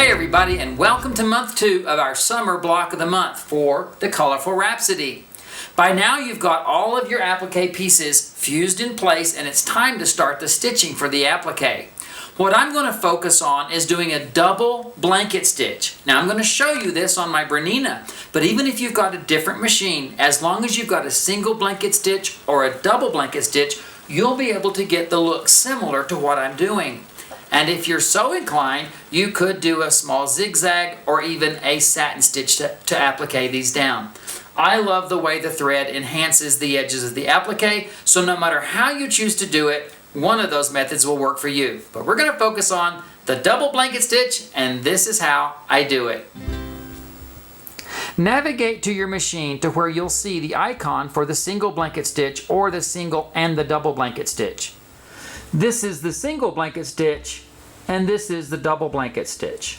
Hey everybody, and welcome to month 2 of our summer block of the month for the Colorful Rhapsody. By now you've got all of your applique pieces fused in place and it's time to start the stitching for the applique. What I'm going to focus on is doing a double blanket stitch. Now I'm going to show you this on my Bernina, but even if you've got a different machine, as long as you've got a single blanket stitch or a double blanket stitch, you'll be able to get the look similar to what I'm doing. And if you're so inclined, you could do a small zigzag or even a satin stitch to applique these down. I love the way the thread enhances the edges of the applique, so no matter how you choose to do it, one of those methods will work for you. But we're going to focus on the double blanket stitch, and this is how I do it. Navigate to your machine to where you'll see the icon for the single blanket stitch or the single and the double blanket stitch. This is the single blanket stitch and this is the double blanket stitch.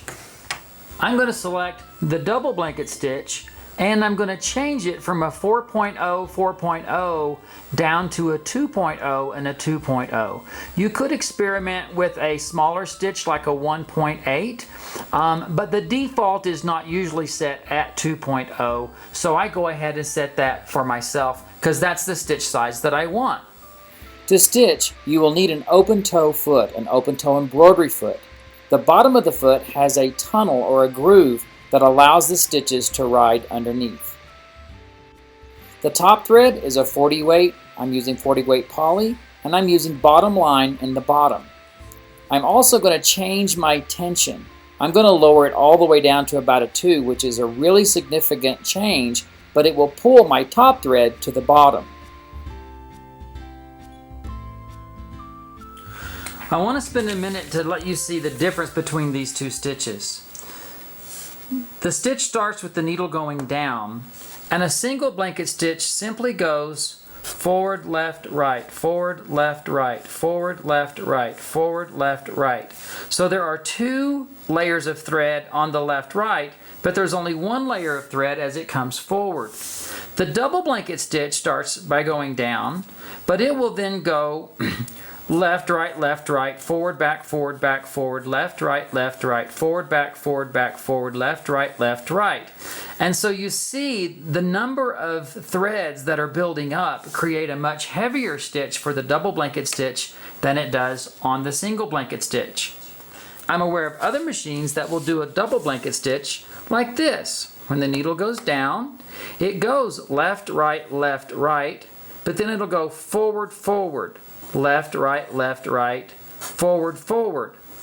I'm going to select the double blanket stitch and I'm going to change it from a 4.0 down to a 2.0 and a 2.0. You could experiment with a smaller stitch like a 1.8, but the default is not usually set at 2.0, so I go ahead and set that for myself because that's the stitch size that I want. To stitch, you will need an open toe foot, an open toe embroidery foot. The bottom of the foot has a tunnel or a groove that allows the stitches to ride underneath. The top thread is a 40 weight. I'm using 40 weight poly, and I'm using bottom line in the bottom. I'm also going to change my tension. I'm going to lower it all the way down to about a 2, which is a really significant change, but it will pull my top thread to the bottom. I want to spend a minute to let you see the difference between these two stitches. The stitch starts with the needle going down, and a single blanket stitch simply goes forward, left, right, forward, left, right, forward, left, right, forward, left, right. So there are 2 layers of thread on the left, right, but there's only 1 layer of thread as it comes forward. The double blanket stitch starts by going down, but it will then go left, right, forward, back, forward, left, right, forward, back, forward, left, right. And so you see the number of threads that are building up create a much heavier stitch for the double blanket stitch than it does on the single blanket stitch. I'm aware of other machines that will do a double blanket stitch like this. When the needle goes down, it goes left, right, but then it'll go forward, left, right, forward,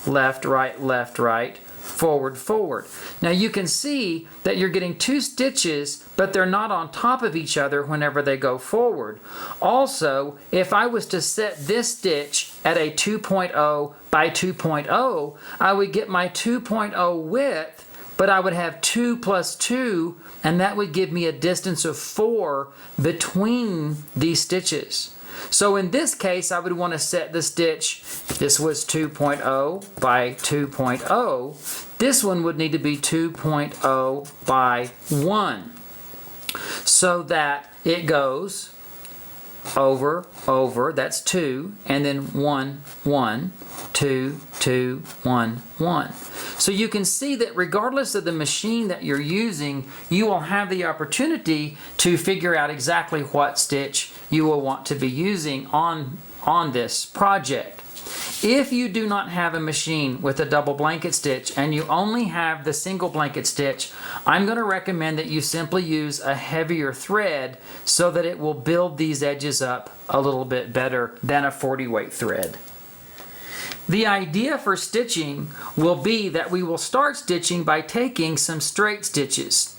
left, right, forward. Now you can see that you're getting 2 stitches, but they're not on top of each other whenever they go forward. Also, if I was to set this stitch at a 2.0 by 2.0, I would get my 2.0 width, but I would have 2 plus 2, and that would give me a distance of 4 between these stitches. So in this case, I would want to set the stitch, this was 2.0 by 2.0. This one would need to be 2.0 by 1. So that it goes over, that's 2, and then 1, 1, 2, 2, 1, 1. So you can see that regardless of the machine that you're using, you will have the opportunity to figure out exactly what stitch you will want to be using on this project. If you do not have a machine with a double blanket stitch and you only have the single blanket stitch, I'm going to recommend that you simply use a heavier thread so that it will build these edges up a little bit better than a 40 weight thread. The idea for stitching will be that we will start stitching by taking some straight stitches.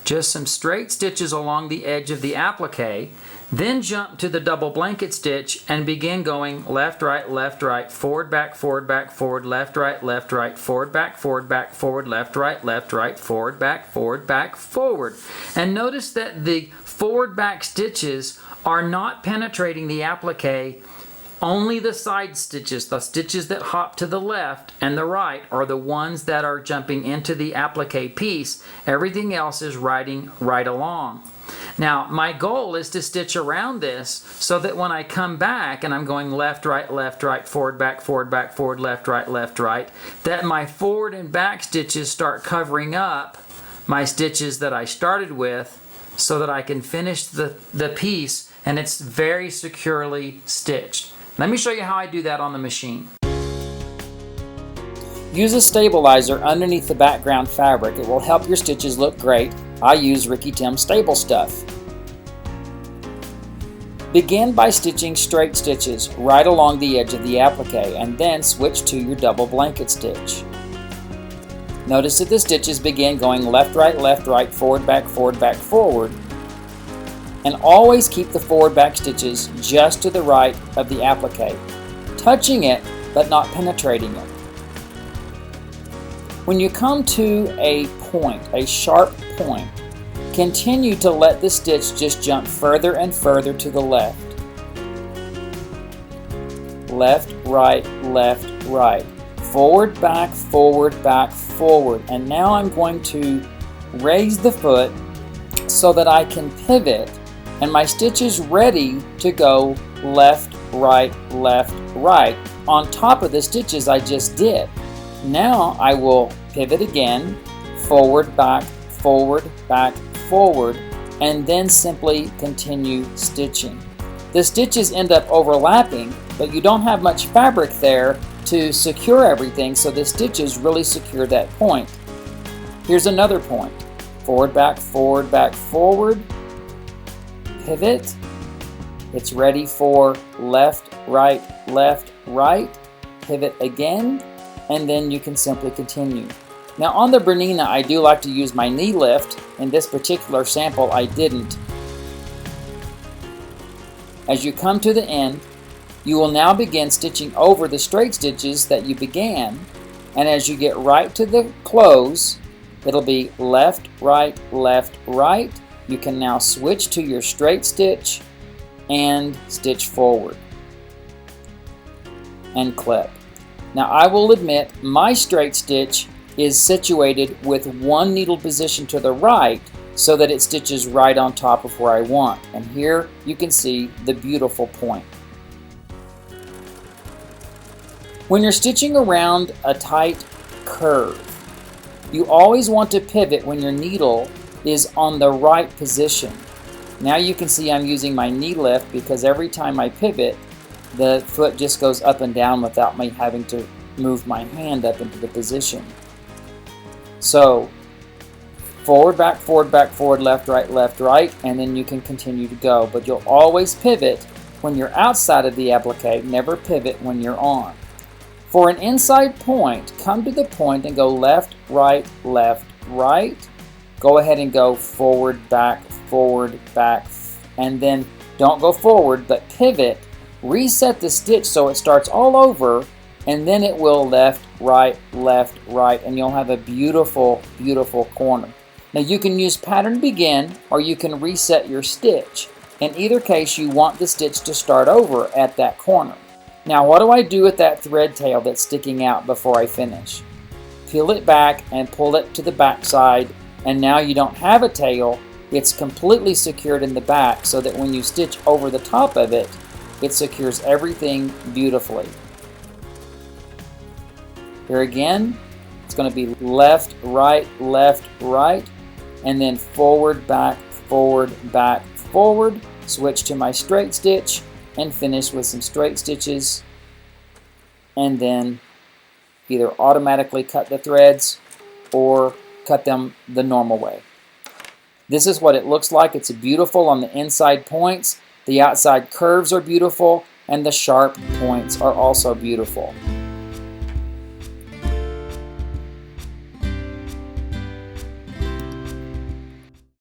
Just some straight stitches along the edge of the applique, then jump to the double blanket stitch and begin going left, right, forward, back, forward, left, right, forward, back, left, right, forward, back, forward. And notice that the forward back stitches are not penetrating the applique Only the side stitches, the stitches that hop to the left and the right, are the ones that are jumping into the applique piece. Everything else is riding right along. Now, my goal is to stitch around this so that when I come back and I'm going left, right, forward, back, forward, left, right, that my forward and back stitches start covering up my stitches that I started with so that I can finish the piece and it's very securely stitched. Let me show you how I do that on the machine. Use a stabilizer underneath the background fabric. It will help your stitches look great. I use Ricky Tim Stable Stuff. Begin by stitching straight stitches right along the edge of the applique and then switch to your double blanket stitch. Notice that the stitches begin going left, right, forward, back, forward. And always keep the forward back stitches just to the right of the applique, touching it but not penetrating it. When you come to a point, a sharp point, continue to let the stitch just jump further and further to the left. Left, right. Forward, back, forward. And now I'm going to raise the foot so that I can pivot and my stitch is ready to go left, right, on top of the stitches I just did. Now I will pivot again, forward, back, forward, and then simply continue stitching. The stitches end up overlapping, but you don't have much fabric there to secure everything, so the stitches really secure that point. Here's another point. Forward, back, forward, pivot. It's ready for left, right, pivot again, and then you can simply continue. Now on the Bernina, I do like to use my knee lift. In this particular sample, I didn't. As you come to the end, you will now begin stitching over the straight stitches that you began, and as you get right to the close, it'll be left, right. You can now switch to your straight stitch and stitch forward and clip. Now I will admit my straight stitch is situated with one needle position to the right so that it stitches right on top of where I want. And here you can see the beautiful point. When you're stitching around a tight curve, you always want to pivot when your needle is on the right position. Now you can see I'm using my knee lift because every time I pivot, the foot just goes up and down without me having to move my hand up into the position. So forward, back, left, right, and then you can continue to go. But you'll always pivot when you're outside of the applique, never pivot when you're on. For an inside point, come to the point and go left, right. Go ahead and go forward, back, and then don't go forward, but pivot, reset the stitch so it starts all over, and then it will left, right, and you'll have a beautiful, beautiful corner. Now you can use pattern begin or you can reset your stitch. In either case, you want the stitch to start over at that corner. Now what do I do with that thread tail that's sticking out before I finish? Peel it back and pull it to the back side, and now you don't have a tail. It's completely secured in the back so that when you stitch over the top of it, it secures everything beautifully. Here again, it's going to be left, right, and then forward, back, forward, switch to my straight stitch, and finish with some straight stitches, and then either automatically cut the threads or cut them the normal way. This is what it looks like. It's beautiful on the inside points. The outside curves are beautiful, and the sharp points are also beautiful.